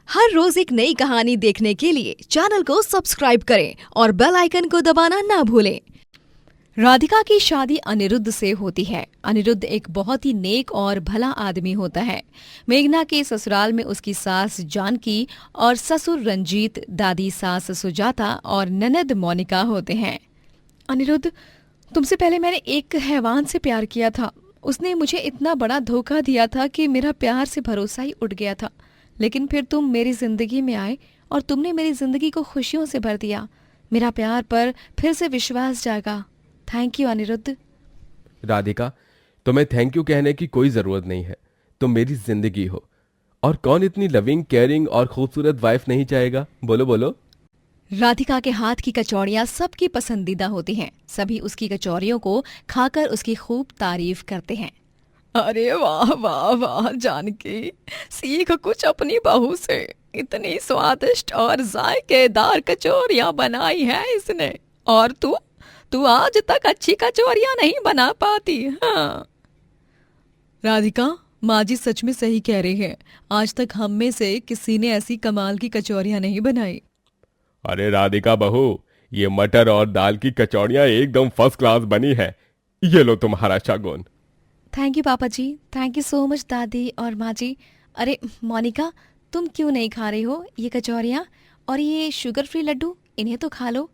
हर रोज एक नई कहानी देखने के लिए चैनल को सब्सक्राइब करें और बेल आइकन को दबाना ना भूलें। राधिका की शादी अनिरुद्ध से होती है। अनिरुद्ध एक बहुत ही नेक और भला आदमी होता है। मेघना के ससुराल में उसकी सास जानकी और ससुर रंजीत, दादी सास सुजाता और ननद मोनिका होते हैं। अनिरुद्ध, तुमसे पहले मैंने एक हैवान से प्यार किया था। उसने मुझे इतना बड़ा धोखा दिया था कि मेरा प्यार से भरोसा ही उठ गया था। लेकिन फिर तुम मेरी जिंदगी में आए और तुमने मेरी जिंदगी को खुशियों से भर दिया। मेरा प्यार पर फिर से विश्वास जागा। Thank you Anirudh. राधिका, तुम्हें थैंक यू कहने की कोई जरूरत नहीं है। तुम मेरी जिंदगी हो और कौन इतनी लविंग, केयरिंग और खूबसूरत वाइफ नहीं चाहेगा? बोलो बोलो। राधिका के हाथ की कचौड़ियाँ सबकी पसंदीदा होती हैं। सभी उसकी कचौड़ियों को खाकर उसकी खूब तारीफ करते हैं। अरे वाह वाह वाह जानकी, सीख कुछ अपनी बहू से। इतनी स्वादिष्ट और जायकेदार कचौरियां बनाई है इसने, और तू आज तक अच्छी कचौरियां नहीं बना पाती। हाँ राधिका, माँ जी सच में सही कह रही है। आज तक हम में से किसी ने ऐसी कमाल की कचौरियां नहीं बनाई। अरे राधिका बहू, ये मटर और दाल की कचौड़ियां एकदम फर्स्ट क्लास बनी है। ये लो तुम्हारा शगुन। थैंक यू पापा जी, थैंक यू सो मच दादी और माँ जी। अरे मोनिका, तुम क्यों नहीं खा रही हो ये कचौरियाँ और ये शुगर फ्री लड्डू? इन्हें तो खा लो।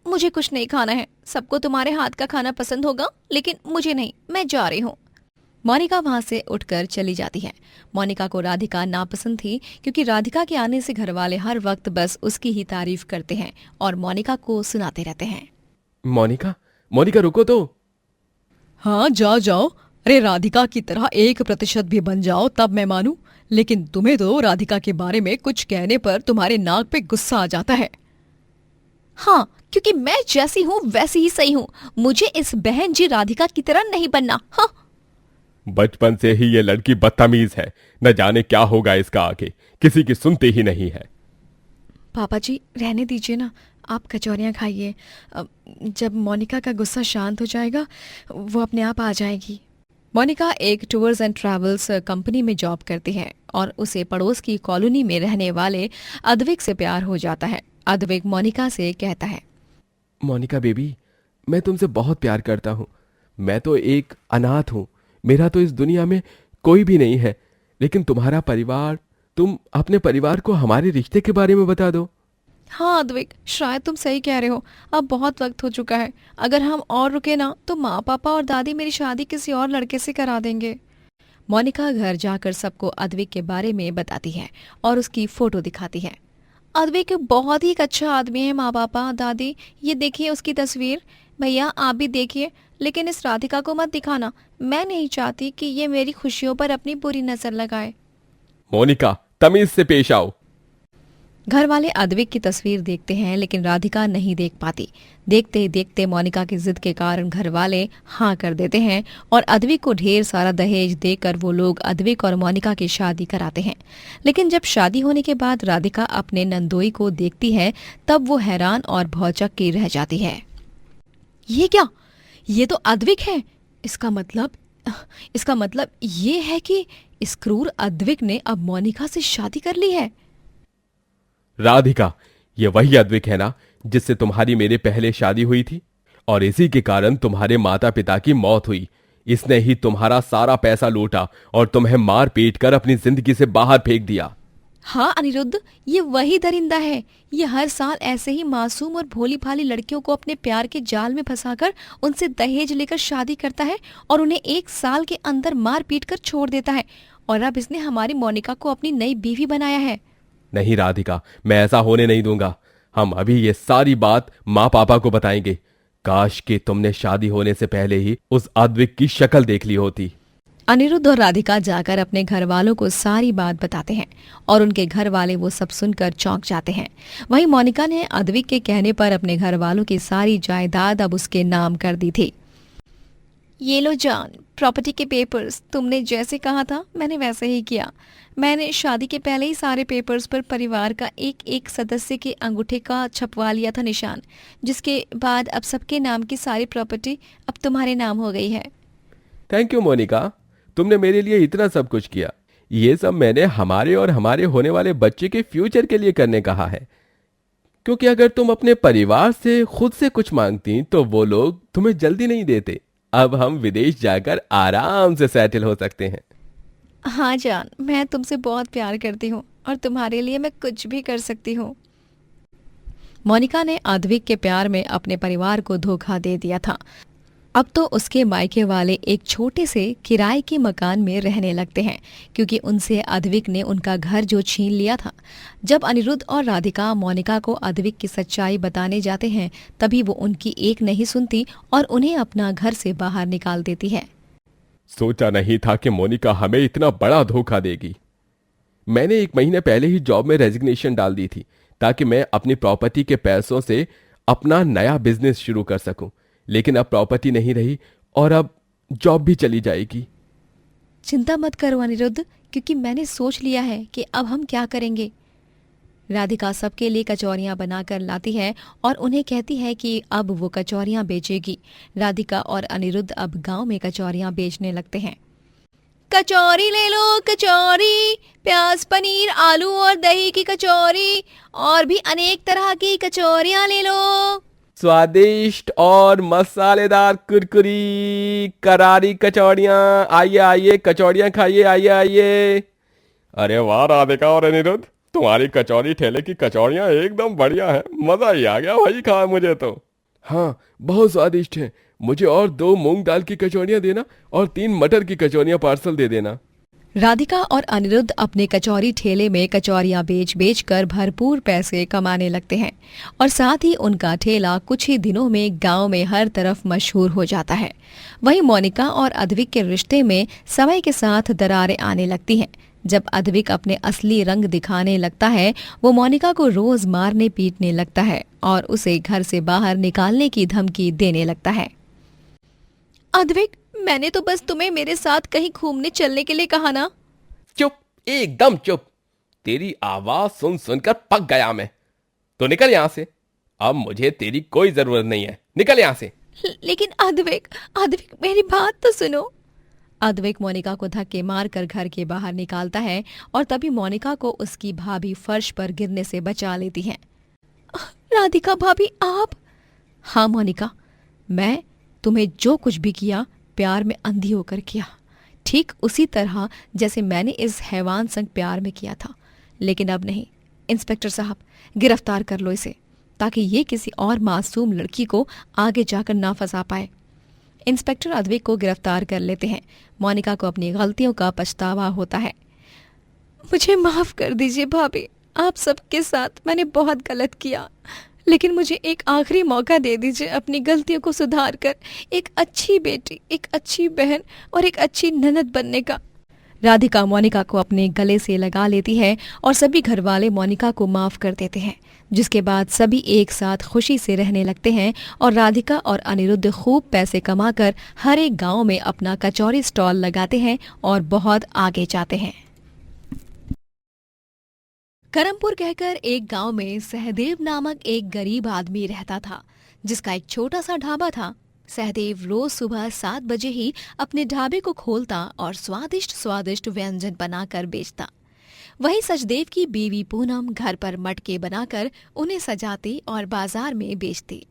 मुझे कुछ नहीं खाना है। सबको तुम्हारे हाथ का खाना पसंद होगा, लेकिन मुझे नहीं। मैं जा रही हूँ। मोनिका वहां से उठकर चली जाती है। मोनिका को राधिका नापसंद थी, क्योंकि राधिका के आने से घर वाले हर वक्त बस उसकी ही तारीफ करते हैं और मोनिका को सुनाते रहते हैं। मोनिका, मोनिका रुको तो। हाँ जाओ। अरे राधिका की तरह 1% भी बन जाओ तब मैं मानूं, लेकिन तुम्हें तो राधिका के बारे में कुछ कहने पर तुम्हारे नाक पे गुस्सा आ जाता है। हाँ, क्योंकि मैं जैसी हूँ वैसी ही सही हूँ। मुझे इस बहन जी राधिका की तरह नहीं बनना। हाँ, बचपन से ही ये लड़की बदतमीज है। न जाने क्या होगा इसका आगे, किसी की सुनती ही नहीं है। पापा जी रहने दीजिए ना, आप कचौरियाँ खाइए। जब मोनिका का गुस्सा शांत हो जाएगा वो अपने आप आ जाएगी। मोनिका एक टूर्स एंड ट्रैवल्स कंपनी में जॉब करती है और उसे पड़ोस की कॉलोनी में रहने वाले अद्विक से प्यार हो जाता है। अद्विक मोनिका से कहता है, मोनिका बेबी, मैं तुमसे बहुत प्यार करता हूँ। मैं तो एक अनाथ हूँ। मेरा तो इस दुनिया में कोई भी नहीं है। लेकिन तुम्हारा परिवार, तुम अपने परिवार को हमारे रिश्ते के बारे में बता दो। हाँ अद्विक, शायद तुम सही कह रहे हो। अब बहुत वक्त हो चुका है। अगर हम और रुके ना तो माँ पापा और दादी मेरी शादी किसी और लड़के से करा देंगे। मोनिका घर जाकर सबको अद्विक के बारे में बताती है और उसकी फोटो दिखाती है। अद्विक बहुत ही अच्छा आदमी है। माँ पापा, दादी, ये देखिए उसकी तस्वीर। भैया आप भी देखिए, लेकिन इस राधिका को मत दिखाना। मैं नहीं चाहती कि ये मेरी खुशियों पर अपनी बुरी नजर लगाए। मोनिका, तमीज से पेश आओ। घर वाले अद्विक की तस्वीर देखते हैं, लेकिन राधिका नहीं देख पाती। देखते ही देखते मोनिका की जिद के कारण घर वाले हाँ कर देते हैं और अद्विक को ढेर सारा दहेज देकर वो लोग अद्विक और मोनिका की शादी कराते हैं। लेकिन जब शादी होने के बाद राधिका अपने नंदोई को देखती है, तब वो हैरान और भौचक्की की रह जाती है। ये क्या? ये तो अद्विक है। इसका मतलब ये है कि इस क्रूर अद्विक ने अब मोनिका से शादी कर ली है। राधिका, ये वही अद्विक है ना जिससे तुम्हारी मेरे पहले शादी हुई थी, और इसी के कारण तुम्हारे माता पिता की मौत हुई। इसने ही तुम्हारा सारा पैसा लूटा और तुम्हें मार पीट कर अपनी जिंदगी से बाहर फेंक दिया। हाँ अनिरुद्ध, ये वही दरिंदा है। ये हर साल ऐसे ही मासूम और भोली भाली लड़कियों को अपने प्यार के जाल में फंसाकर उनसे दहेज लेकर शादी करता है और उन्हें 1 साल के अंदर मार पीट कर छोड़ देता है। और अब इसने हमारी मोनिका को अपनी नई बीवी बनाया है। नहीं राधिका, मैं ऐसा होने नहीं दूंगा। हम अभी ये सारी बात माँ पापा को बताएंगे। काश कि तुमने शादी होने से पहले ही उस अद्विक की शक्ल देख ली होती। अनिरुद्ध और राधिका जाकर अपने घर वालों को सारी बात बताते हैं और उनके घर वाले वो सब सुनकर चौंक जाते हैं। वहीं मोनिका ने अद्विक के कहने पर अपने घर वालों की सारी जायदाद अब उसके नाम कर दी थी। ये लो जान, प्रॉपर्टी के पेपर्स। तुमने जैसे कहा था मैंने वैसे ही किया। मैंने शादी के पहले ही सारे पेपर्स पर परिवार का एक एक सदस्य के अंगूठे का छपवा लिया था निशान, जिसके बाद अब सबके नाम की सारी प्रॉपर्टी अब तुम्हारे नाम हो गई है। थैंक यू मोनिका, तुमने मेरे लिए इतना सब कुछ किया। ये सब मैंने हमारे और हमारे होने वाले बच्चे के फ्यूचर के लिए करने कहा है। क्योंकि अगर तुम अपने परिवार से खुद से कुछ मांगती तो वो लोग तुम्हें जल्दी नहीं देते। अब हम विदेश जाकर आराम से सेटल हो सकते हैं। हाँ जान, मैं तुमसे बहुत प्यार करती हूँ और तुम्हारे लिए मैं कुछ भी कर सकती हूँ। मोनिका ने अद्विक के प्यार में अपने परिवार को धोखा दे दिया था। अब तो उसके मायके वाले एक छोटे से किराए के मकान में रहने लगते हैं, क्योंकि उनसे अद्विक ने उनका घर जो छीन लिया था। जब अनिरुद्ध और राधिका मोनिका को अद्विक की सच्चाई बताने जाते हैं, तभी वो उनकी एक नहीं सुनती और उन्हें अपना घर से बाहर निकाल देती है। सोचा नहीं था कि मोनिका हमें इतना बड़ा धोखा देगी। मैंने 1 महीने पहले ही जॉब में रेजिग्नेशन डाल दी थी, ताकि मैं अपनी प्रॉपर्टी के पैसों से अपना नया बिजनेस शुरू कर सकूं। लेकिन अब प्रॉपर्टी नहीं रही और अब जॉब भी चली जाएगी। चिंता मत करो अनिरुद्ध, क्योंकि मैंने सोच लिया है कि अब हम क्या करेंगे। राधिका सबके लिए कचौरियां बनाकर लाती है और उन्हें कहती है कि अब वो कचौरियां बेचेगी। राधिका और अनिरुद्ध अब गांव में कचौरियां बेचने लगते हैं। कचौरी ले लो कचौरी, प्याज पनीर आलू और दही की कचौरी, और भी अनेक तरह की कचौरियां ले लो। स्वादिष्ट और मसालेदार कुरकुरी करारी कचौड़ियाँ, आइए आइए कचौड़ियाँ खाइए, आइए आइए। अरे वाह राधिका और अनिरुद्ध, तुम्हारी कचौरी ठेले की कचौड़ियाँ एकदम बढ़िया है। मजा ही आ गया भाई खा मुझे तो। हाँ बहुत स्वादिष्ट है। मुझे और 2 मूंग दाल की कचौड़ियाँ देना और 3 मटर की कचौड़ियाँ पार्सल दे देना। राधिका और अनिरुद्ध अपने कचौरी ठेले में कचौरियां बेच बेच कर भरपूर पैसे कमाने लगते हैं और साथ ही उनका ठेला कुछ ही दिनों में गांव में हर तरफ मशहूर हो जाता है। वहीं मोनिका और अद्विक के रिश्ते में समय के साथ दरारें आने लगती हैं। जब अद्विक अपने असली रंग दिखाने लगता है, वो मोनिका को रोज मारने पीटने लगता है और उसे घर से बाहर निकालने की धमकी देने लगता है। अद्विक, मैंने तो बस तुम्हें मेरे साथ कहीं घूमने चलने के लिए कहा ना। चुप, एकदम चुप। तेरी आवाज सुन सुनकर पक गया मैं। तो निकल यहाँ से। अब मुझे तेरी कोई जरूरत नहीं है, निकल यहाँ से। लेकिन अद्विक, अद्विक मेरी बात तो सुनो। अद्विक मोनिका को धक्के मारकर घर के बाहर निकालता है और तभी मोनिका को उसकी भाभी फर्श पर गिरने से बचा लेती है। राधिका भाभी, आप? हाँ मोनिका, मैं तुम्हें जो कुछ भी किया प्यार में अंधी होकर किया, ठीक उसी तरह जैसे मैंने इस हैवान संग प्यार में किया था। लेकिन अब नहीं। इंस्पेक्टर साहब, गिरफ्तार कर लो इसे, ताकि ये किसी और मासूम लड़की को आगे जाकर ना फंसा पाए। इंस्पेक्टर अद्विक को गिरफ्तार कर लेते हैं। मोनिका को अपनी गलतियों का पछतावा होता है। मुझे माफ कर दीजिए भाभी, आप सबके साथ मैंने बहुत गलत किया, लेकिन मुझे एक आखिरी मौका दे दीजिए अपनी गलतियों को सुधार कर एक अच्छी बेटी, एक अच्छी बहन और एक अच्छी ननद बनने का। राधिका मोनिका को अपने गले से लगा लेती है और सभी घर वाले मोनिका को माफ कर देते हैं, जिसके बाद सभी एक साथ खुशी से रहने लगते हैं और राधिका और अनिरुद्ध खूब पैसे कमाकर हर एक गांव में अपना कचौरी स्टॉल लगाते हैं और बहुत आगे जाते हैं। करमपुर कहकर एक गांव में सहदेव नामक एक गरीब आदमी रहता था, जिसका एक छोटा सा ढाबा था। सहदेव रोज सुबह 7 बजे ही अपने ढाबे को खोलता और स्वादिष्ट स्वादिष्ट व्यंजन बनाकर बेचता। वहीं सचदेव की बीवी पूनम घर पर मटके बनाकर उन्हें सजाती और बाजार में बेचती।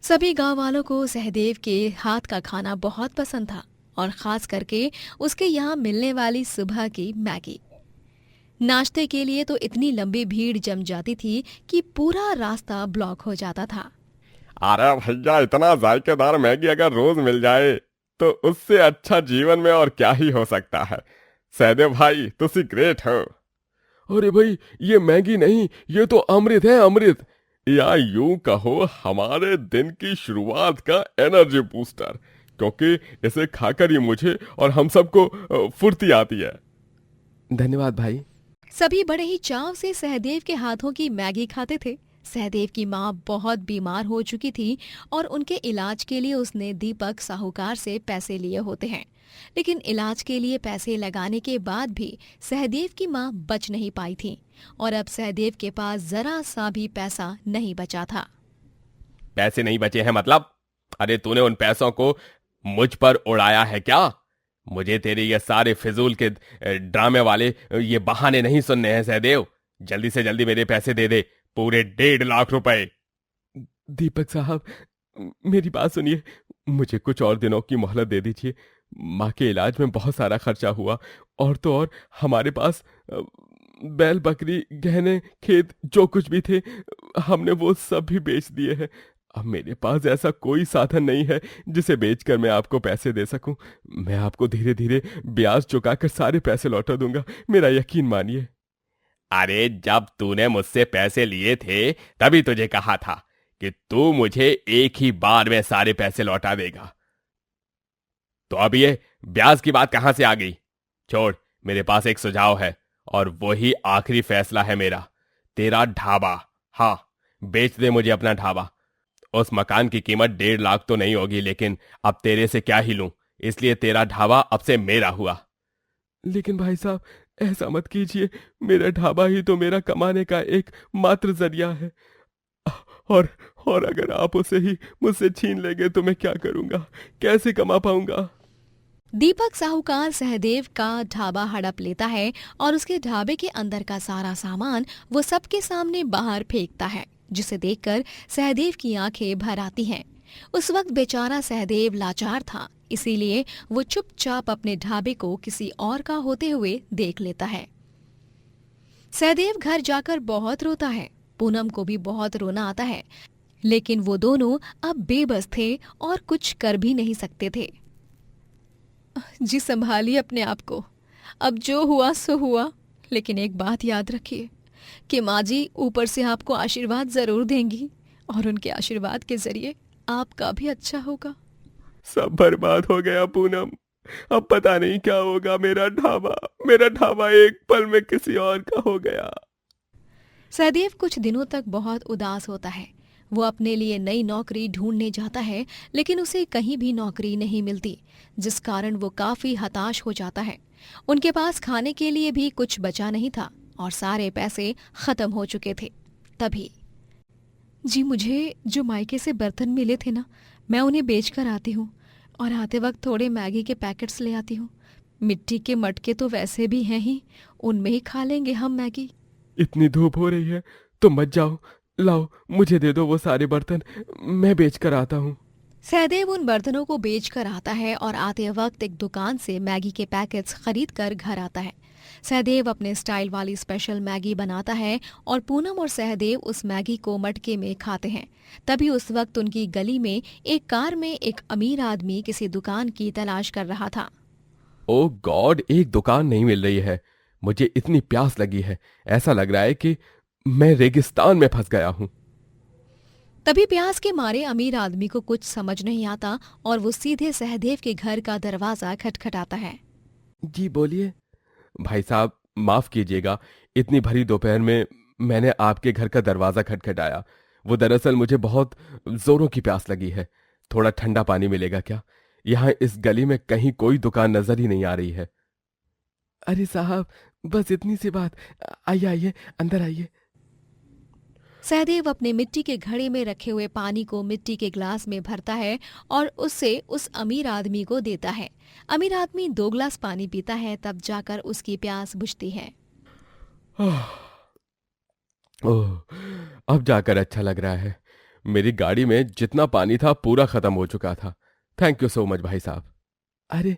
सभी गांव वालों को सहदेव के हाथ का खाना बहुत पसंद था और खास करके उसके यहाँ मिलने वाली सुबह की मैगी। नाश्ते के लिए तो इतनी लंबी भीड़ जम जाती थी कि पूरा रास्ता ब्लॉक हो जाता था। अरे भैया, इतना जायकेदार मैगी अगर रोज मिल जाए तो उससे अच्छा जीवन में और क्या ही हो सकता है। सहदेव भाई, तुसी ग्रेट हो। अरे भाई, ये मैगी नहीं, ये तो अमृत है, अमृत। या यूं कहो हमारे दिन की शुरुआत का एनर्जी बूस्टर, क्योंकि इसे खाकर ही मुझे और हम सबको फुर्ती आती है। धन्यवाद भाई। सभी बड़े ही चाव से सहदेव के हाथों की मैगी खाते थे। सहदेव की माँ बहुत बीमार हो चुकी थी और उनके इलाज के लिए उसने दीपक साहूकार से पैसे लिए होते हैं, लेकिन इलाज के लिए पैसे लगाने के बाद भी सहदेव की माँ बच नहीं पाई थी और अब सहदेव के पास जरा सा भी पैसा नहीं बचा था। पैसे नहीं बचे हैं मतलब? अरे तूने उन पैसों को मुझ पर उड़ाया है क्या? मुझे तेरे ये सारे फिजूल के ड्रामे वाले ये बहाने नहीं सुनने हैं सहदेव। जल्दी से जल्दी मेरे पैसे दे दे, पूरे 1.5 लाख रुपए। दीपक साहब, मेरी बात सुनिए, मुझे कुछ और दिनों की मोहलत दे दीजिए। माँ के इलाज में बहुत सारा खर्चा हुआ, और तो और हमारे पास बैल बकरी गहने खेत जो कुछ भी थे, हमने वो सब भी बेच दिए हैं। अब मेरे पास ऐसा कोई साधन नहीं है जिसे बेचकर मैं आपको पैसे दे सकूं। मैं आपको धीरे धीरे ब्याज चुकाकर सारे पैसे लौटा दूंगा, मेरा यकीन मानिए। अरे जब तूने मुझसे पैसे लिए थे तभी तुझे कहा था कि तू मुझे एक ही बार में सारे पैसे लौटा देगा। तो अब ये ब्याज की बात कहां से आ गई? छोड़, मेरे पास एक सुझाव है और वही आखिरी फैसला है मेरा। तेरा ढाबा, हाँ, बेच दे मुझे अपना ढाबा। उस मकान की कीमत 1.5 लाख तो नहीं होगी, लेकिन अब तेरे से क्या ही लूं, इसलिए तेरा ढाबा अब से मेरा हुआ। लेकिन भाई साहब, ऐसा मत कीजिए, मेरा ढाबा ही तो मेरा कमाने का एक मात्र जरिया है, और और अगर आप उसे ही मुझसे छीन लेंगे तो मैं क्या करूंगा, कैसे कमा पाऊंगा? दीपक साहूकार सहदेव का ढाबा हड़प लेता है और उसके ढाबे के अंदर का सारा सामान वो सबके सामने बाहर फेंकता है, जिसे देखकर सहदेव की आंखें भर आती हैं। उस वक्त बेचारा सहदेव लाचार था, इसीलिए वो चुपचाप अपने ढाबे को किसी और का होते हुए देख लेता है। सहदेव घर जाकर बहुत रोता है। पूनम को भी बहुत रोना आता है, लेकिन वो दोनों अब बेबस थे और कुछ कर भी नहीं सकते थे। जी संभालिए अपने आप को, अब जो हुआ सो हुआ, लेकिन एक बात याद रखिए कि माँ जी ऊपर से आपको आशीर्वाद जरूर देंगी और उनके आशीर्वाद के जरिए आपका भी अच्छा होगा। सब बर्बाद हो गया पूनम, अब पता नहीं क्या होगा। मेरा ढाबा एक पल में किसी और का हो गया। सहदेव कुछ दिनों तक बहुत उदास होता है। वो अपने लिए नई नौकरी ढूंढने जाता है, लेकिन उसे कहीं भी नौकरी नहीं मिलती, जिस कारण वो काफी हताश हो जाता है। उनके पास खाने के लिए भी कुछ बचा नहीं था और सारे पैसे खत्म हो चुके थे। तभी जी मुझे जो मायके से बर्तन मिले थे ना, मैं उन्हें बेचकर आती हूँ और आते वक्त थोड़े मैगी के पैकेट्स ले आती हूँ। मिट्टी के मटके तो वैसे भी हैं ही, उनमें ही खा लेंगे हम मैगी। इतनी धूप हो रही है तो मत जाओ, लाओ मुझे दे दो वो सारे बर्तन, मैं बेच कर आता हूँ। सहदेव उन बर्तनों को बेच कर आता है और आते वक्त एक दुकान से मैगी के पैकेट्स खरीद कर घर आता है। सहदेव अपने स्टाइल वाली स्पेशल मैगी बनाता है और पूनम और सहदेव उस मैगी को मटके में खाते हैं। तभी उस वक्त उनकी गली में एक कार में एक अमीर आदमी किसी दुकान की तलाश कर रहा था। ओ गॉड, एक दुकान नहीं मिल रही है। मुझे इतनी प्यास लगी है, ऐसा लग रहा है कि मैं रेगिस्तान में फंस गया हूँ। तभी प्यास के मारे अमीर आदमी को कुछ समझ नहीं आता और वो सीधे सहदेव के घर का दरवाजा खटखटाता है। जी बोलिए। भाई साहब, माफ कीजिएगा, इतनी भरी दोपहर में मैंने आपके घर का दरवाजा खटखटाया। वो दरअसल मुझे बहुत जोरों की प्यास लगी है। थोड़ा ठंडा पानी मिलेगा क्या? यहाँ इस गली में कहीं कोई दुकान नजर ही नहीं आ रही है। अरे साहब, बस इतनी सी बात, आइए आइए अंदर आइए। सहदेव अपने मिट्टी के घड़े में रखे हुए पानी को मिट्टी के ग्लास में भरता है और उससे उस अमीर आदमी को देता है। अमीर आदमी 2 ग्लास पानी पीता है, तब जाकर उसकी प्यास बुझती है। ओह, अब जाकर अच्छा लग रहा है। मेरी गाड़ी में जितना पानी था पूरा खत्म हो चुका था। थैंक यू सो मच भाई साहब। अरे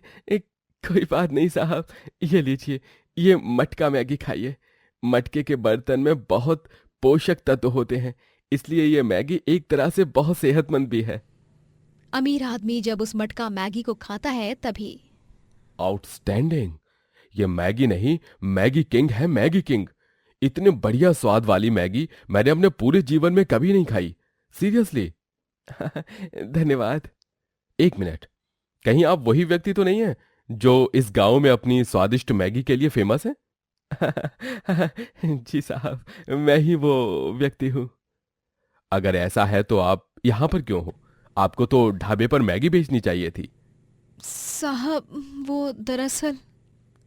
कोई बात नहीं साहब, ये लीजिए, ये मटका मैगी खाइए। मटके के बर्तन में बहुत पोषक तत्व होते हैं, इसलिए ये मैगी एक तरह से बहुत सेहतमंद भी है। अमीर आदमी जब उस मटका मैगी को खाता है तभी आउटस्टैंडिंग, ये मैगी नहीं, मैगी किंग है, मैगी किंग। इतने बढ़िया स्वाद वाली मैगी मैंने अपने पूरे जीवन में कभी नहीं खाई, सीरियसली। धन्यवाद। एक मिनट, कहीं आप वही व्यक्ति तो नहीं है जो इस गांव में अपनी स्वादिष्ट मैगी के लिए फेमस है? जी साहब, मैं ही वो व्यक्ति हूं। अगर ऐसा है तो आप यहां पर क्यों हो? आपको तो ढाबे पर मैगी बेचनी चाहिए थी। साहब, वो दरअसल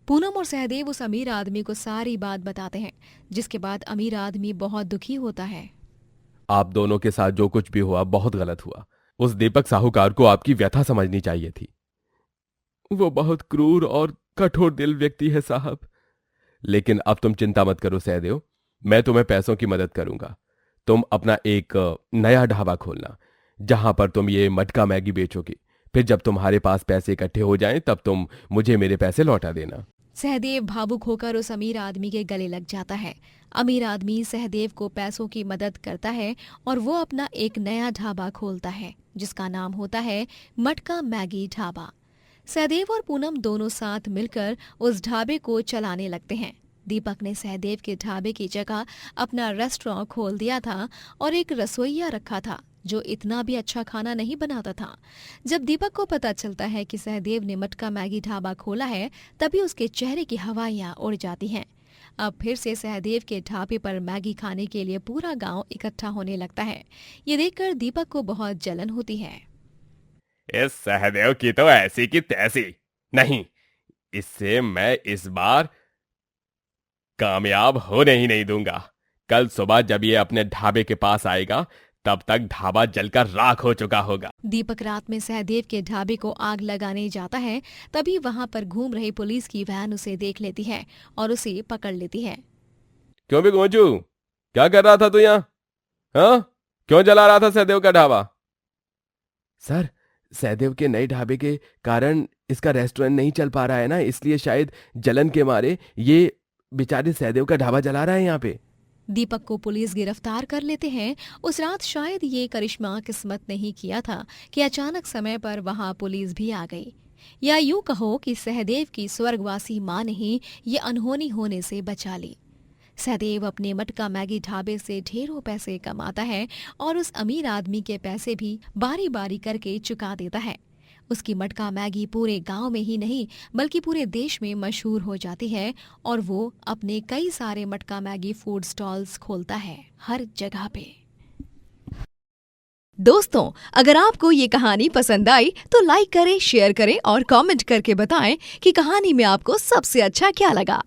पूनम और सहदेव उस अमीर आदमी को सारी बात बताते हैं, जिसके बाद अमीर आदमी बहुत दुखी होता है। आप दोनों के साथ जो कुछ भी हुआ बहुत गलत हुआ। उस दीपक साहूकार को आपकी व्यथा समझनी चाहिए थी। वो बहुत क्रूर और कठोर दिल व्यक्ति है साहब। लेकिन अब तुम चिंता मत करो सहदेव, मैं तुम्हें पैसों की मदद करूंगा। तुम अपना एक नया ढाबा खोलना जहां पर तुम ये मटका मैगी बेचोगी। फिर जब तुम्हारे पास पैसे इकट्ठे हो जाएं तब तुम मुझे मेरे पैसे लौटा देना। सहदेव भावुक होकर उस अमीर आदमी के गले लग जाता है। अमीर आदमी सहदेव को पैसों की मदद करता है और वो अपना एक नया ढाबा खोलता है जिसका नाम होता है मटका मैगी ढाबा। सहदेव और पूनम दोनों साथ मिलकर उस ढाबे को चलाने लगते हैं। दीपक ने सहदेव के ढाबे की जगह अपना रेस्टोरेंट खोल दिया था और एक रसोइया रखा था जो इतना भी अच्छा खाना नहीं बनाता था। जब दीपक को पता चलता है कि सहदेव ने मटका मैगी ढाबा खोला है तभी उसके चेहरे की हवाइयां उड़ जाती हैं। अब फिर से सहदेव के ढाबे पर मैगी खाने के लिए पूरा गांव इकट्ठा होने लगता है। ये देखकर दीपक को बहुत जलन होती है। इस सहदेव की तो ऐसी की तैसी। नहीं, इससे मैं इस बार कामयाब होने ही नहीं दूंगा। कल सुबह जब ये अपने ढाबे के पास आएगा तब तक ढाबा जलकर राख हो चुका होगा। दीपक रात में सहदेव के ढाबे को आग लगाने जाता है तभी वहां पर घूम रही पुलिस की वैन उसे देख लेती है और उसे पकड़ लेती है। क्यों भी गोचू, क्या कर रहा था तू यहाँ? हाँ, क्यों जला रहा था सहदेव का ढाबा? सर, सहदेव के नए ढाबे के कारण इसका रेस्टोरेंट नहीं चल पा रहा है ना, इसलिए शायद जलन के मारे ये बेचारे सहदेव का ढाबा जला रहा है यहाँ पे। दीपक को पुलिस गिरफ्तार कर लेते हैं। उस रात शायद ये करिश्मा किस्मत नहीं किया था कि अचानक समय पर वहां पुलिस भी आ गई, या यूं कहो कि सहदेव की स्वर्गवासी मां ने ही ये अनहोनी होने से बचा ली। सहदेव अपने मटका मैगी ढाबे से ढेरों पैसे कमाता है और उस अमीर आदमी के पैसे भी बारी बारी करके चुका देता है। उसकी मटका मैगी पूरे गांव में ही नहीं बल्कि पूरे देश में मशहूर हो जाती है और वो अपने कई सारे मटका मैगी फूड स्टॉल्स खोलता है हर जगह पे। दोस्तों, अगर आपको ये कहानी पसंद आई तो लाइक करें, शेयर करें और कमेंट करके बताएं कि कहानी में आपको सबसे अच्छा क्या लगा।